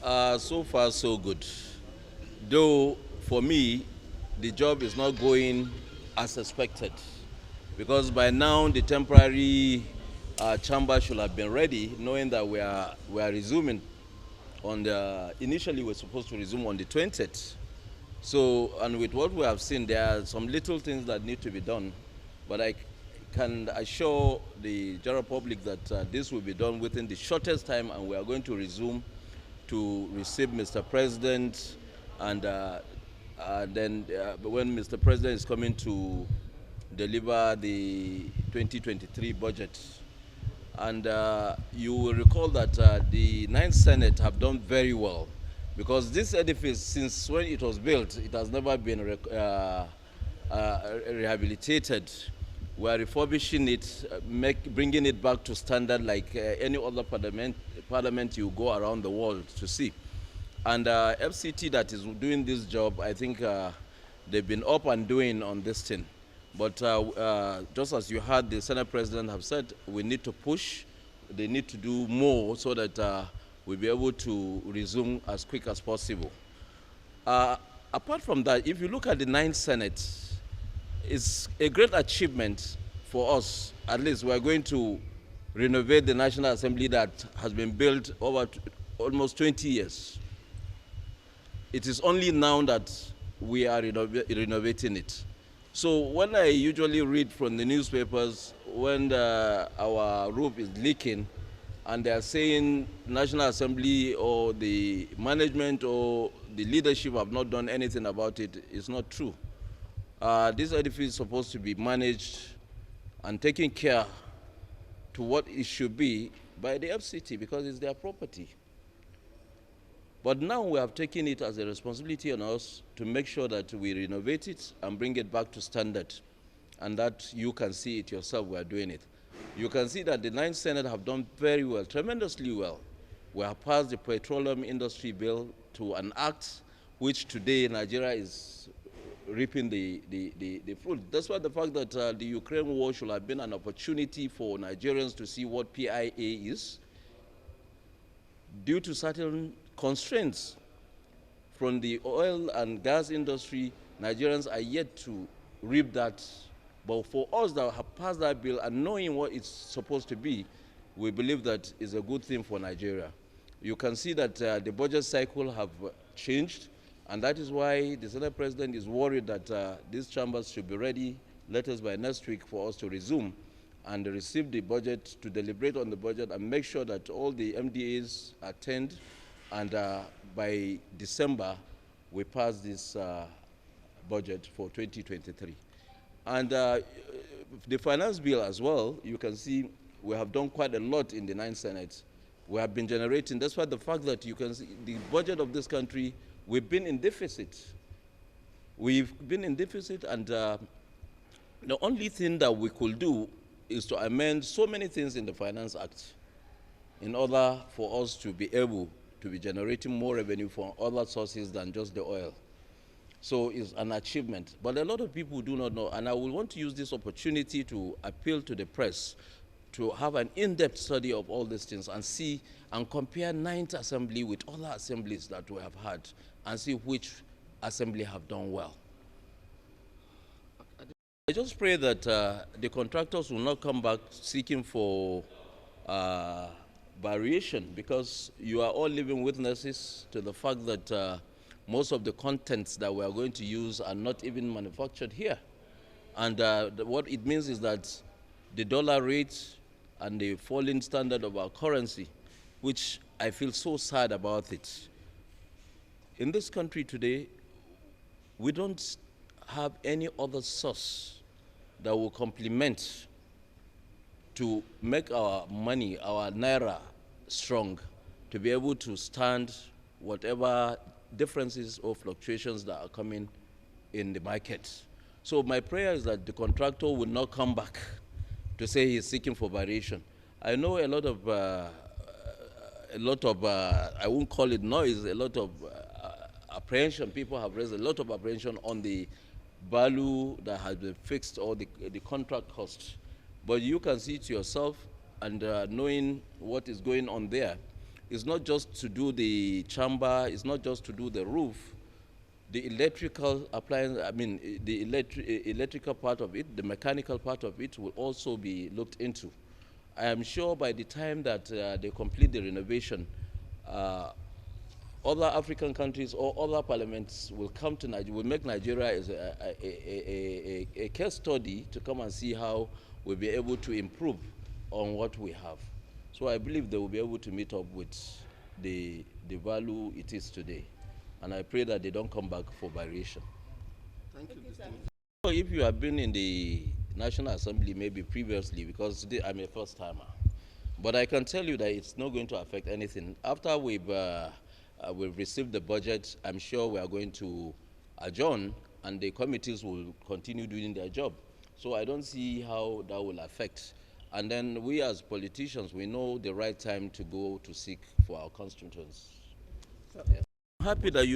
So far, so good. Though, for me, the job is not going as expected. Because by now, the temporary chamber should have been ready, knowing that we are resuming on the, initially we're supposed to resume on the 20th. So, and with what we have seen, there are some little things that need to be done. But I can assure the general public that this will be done within the shortest time, and we are going to resume to receive Mr. President, and then when Mr. President is coming to deliver the 2023 budget. And you will recall that the Ninth Senate have done very well, because this edifice, since when it was built, it has never been rehabilitated. We are refurbishing it, bringing it back to standard like any other parliament you go around the world to see. And FCT that is doing this job, I think they've been up and doing on this thing. But just as you heard the Senate President have said, we need to push. They need to do more so that we'll be able to resume as quick as possible. Apart from that, if you look at the Ninth Senate, it's a great achievement for us. At least we're going to renovate the National Assembly that has been built over almost 20 years. It is only now that we are renovating it. So when I usually read from the newspapers when our roof is leaking and they are saying National Assembly or the management or the leadership have not done anything about it, it's not true. This edifice is supposed to be managed and taken care to what it should be by the FCT, because it's their property. But now we have taken it as a responsibility on us to make sure that we renovate it and bring it back to standard, and that you can see it yourself, we are doing it. You can see that the Ninth Senate have done very well, tremendously well. We have passed the petroleum industry bill to an act which today Nigeria is reaping the fruit. That's why the fact that the Ukraine war should have been an opportunity for Nigerians to see what PIA is. Due to certain constraints from the oil and gas industry, Nigerians are yet to reap that. But for us that have passed that bill and knowing what it's supposed to be, we believe that is a good thing for Nigeria. You can see that the budget cycle have changed, and that is why the Senate President is worried that these chambers should be ready, latest by next week, for us to resume and receive the budget, to deliberate on the budget and make sure that all the MDAs attend, and by December we pass this budget for 2023. And the finance bill as well, you can see we have done quite a lot in the Ninth Senate. We have been generating, that's why the fact that you can see the budget of this country, we've been in deficit. We've been in deficit, and the only thing that we could do is to amend so many things in the Finance Act in order for us to be able to be generating more revenue from other sources than just the oil. So it's an achievement. But a lot of people do not know, and I will want to use this opportunity to appeal to the press to have an in-depth study of all these things and see and compare Ninth Assembly with other assemblies that we have had and see which assembly have done well. I just pray that the contractors will not come back seeking for variation, because you are all living witnesses to the fact that most of the contents that we are going to use are not even manufactured here. And what it means is that the dollar rate and the falling standard of our currency, which I feel so sad about it. In this country today, we don't have any other source that will complement to make our money, our naira, strong, to be able to stand whatever differences or fluctuations that are coming in the market. So my prayer is that the contractor will not come back to say he's seeking for variation. I know a lot of I won't call it noise, a lot of apprehension. People have raised a lot of apprehension on the value that has been fixed, or the contract cost. But you can see it yourself, and knowing what is going on there, It's not just to do the chamber, it's not just to do the roof. The electrical appliance, I mean, the electrical part of it, the mechanical part of it will also be looked into. I am sure by the time that they complete the renovation, uh, other African countries or other parliaments will come to Nigeria, will make Nigeria as a case study to come and see how we'll be able to improve on what we have. So I believe they will be able to meet up with the value it is today. And I pray that they don't come back for variation. Thank you, Mr. So if you have been in the National Assembly maybe previously, because today I'm a first timer, but I can tell you that it's not going to affect anything. After we've received the budget, I'm sure we are going to adjourn and the committees will continue doing their job. So I don't see how that will affect. And then we as politicians, we know the right time to go to seek for our constituents. Yeah. I'm happy that you